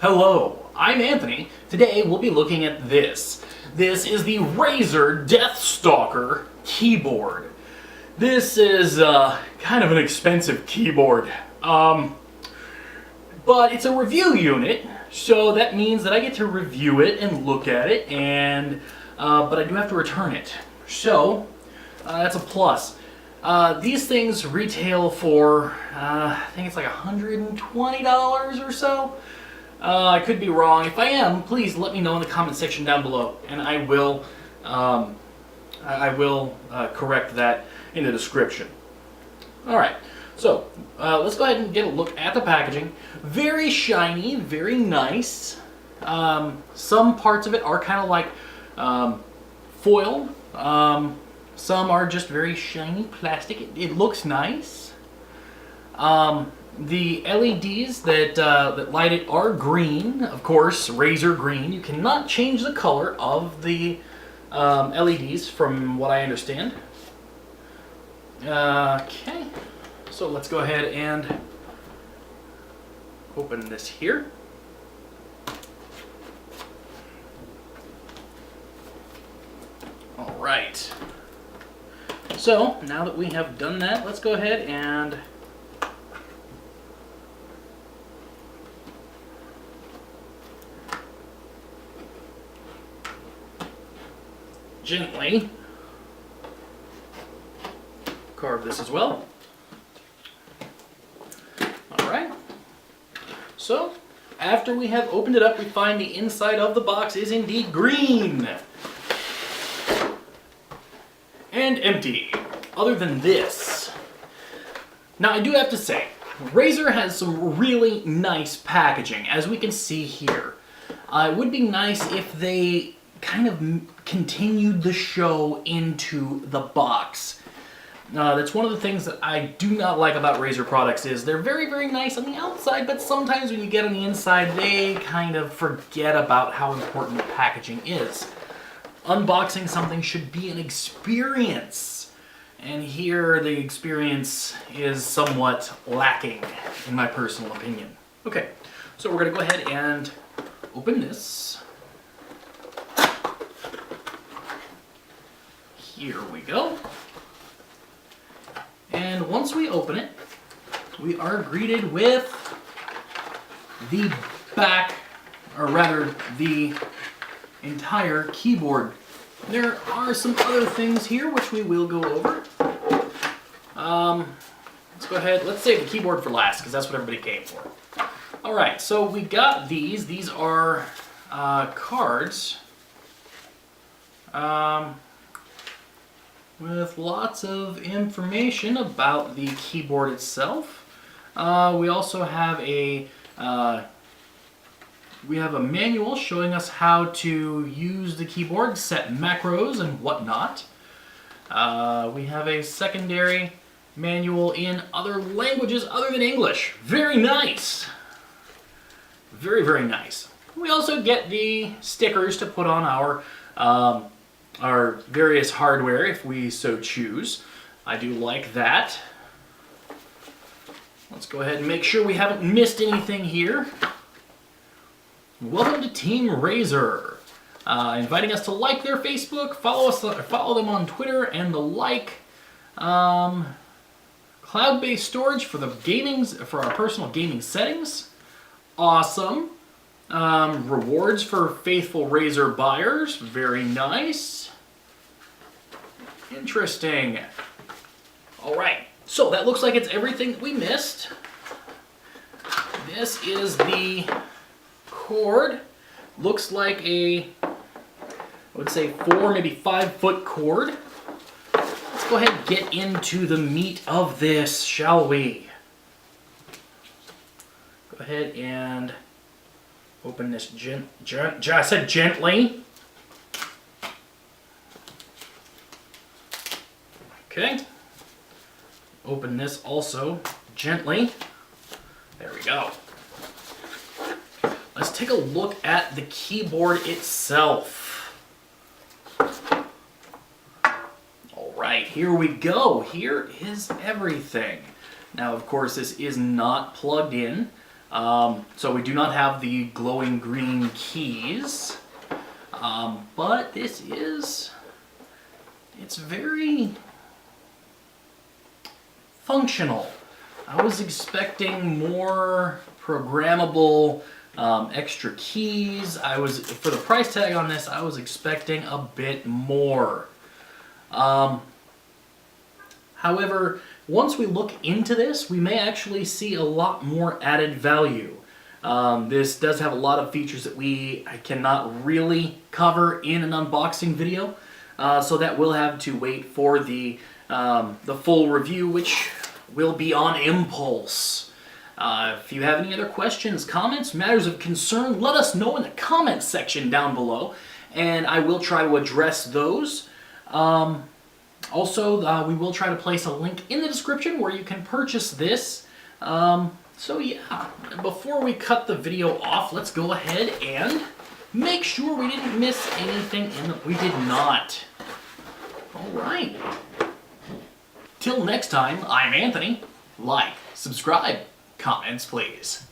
Hello, I'm Anthony. Today we'll be looking at this. This is the Razer DeathStalker keyboard. This is kind of an expensive keyboard, but it's a review unit, so that means that I get to review it and look at it, and but I do have to return it. So that's a plus. These things retail for I think it's like $120 or so. I could be wrong. If I am, please let me know in the comment section down below, and I will correct that in the description. Alright, so let's go ahead and get a look at the packaging. Very shiny, very nice. Some parts of it are kind of like foil. Some are just very shiny plastic. It looks nice. The LEDs that light it are green, of course, Razer green. You cannot change the color of the LEDs from what I understand. Okay, so let's go ahead and open this here. All right. So now that we have done that, let's go ahead and gently carve this as well. Alright, so after we have opened it up, we find the inside of the box is indeed green and empty, other than this. Now I do have to say, Razer has some really nice packaging, as we can see here. It would be nice if they kind of continued the show into the box. That's one of the things that I do not like about Razer products is they're very, very nice on the outside, but sometimes when you get on the inside, they kind of forget about how important the packaging is. Unboxing something should be an experience, and here the experience is somewhat lacking, in my personal opinion. Okay, so we're going to go ahead and open this. Here we go. And once we open it, we are greeted with the back, or rather the entire keyboard. There are some other things here which we will go over. Let's go ahead, let's save the keyboard for last because that's what everybody came for. Alright, so we got these. These are cards. With lots of information about the keyboard itself. We also have a manual showing us how to use the keyboard, set macros and whatnot. We have a secondary manual in other languages other than English. Very nice. Very, very nice. We also get the stickers to put on our various hardware if we so choose. I do like that. Let's go ahead and make sure we haven't missed anything here. Welcome to Team Razer. Inviting us to like their Facebook, follow them on Twitter and the like. Cloud-based storage for for our personal gaming settings. Awesome. Rewards for faithful Razer buyers. Very nice. Interesting. Alright, so that looks like it's everything that we missed. This is the cord. Looks like I would say 4, maybe 5 foot cord. Let's go ahead and get into the meat of this, shall we? Go ahead and open this I said gently. Okay. Open this also gently. There we go. Let's take a look at the keyboard itself. Alright, here we go. Here is everything. Now, of course, this is not plugged in. So we do not have the glowing green keys, but this is, it's very functional. I was expecting more programmable extra keys. For the price tag on this, I was expecting a bit more. However, once we look into this, we may actually see a lot more added value. This does have a lot of features that I cannot really cover in an unboxing video, so that we'll have to wait for the full review, which will be on impulse. If you have any other questions, comments, matters of concern, let us know in the comments section down below, and I will try to address those. Also, we will try to place a link in the description where you can purchase this. So yeah, before we cut the video off, let's go ahead and make sure we didn't miss anything we did not. Alright. Till next time, I'm Anthony. Like, subscribe, comments please.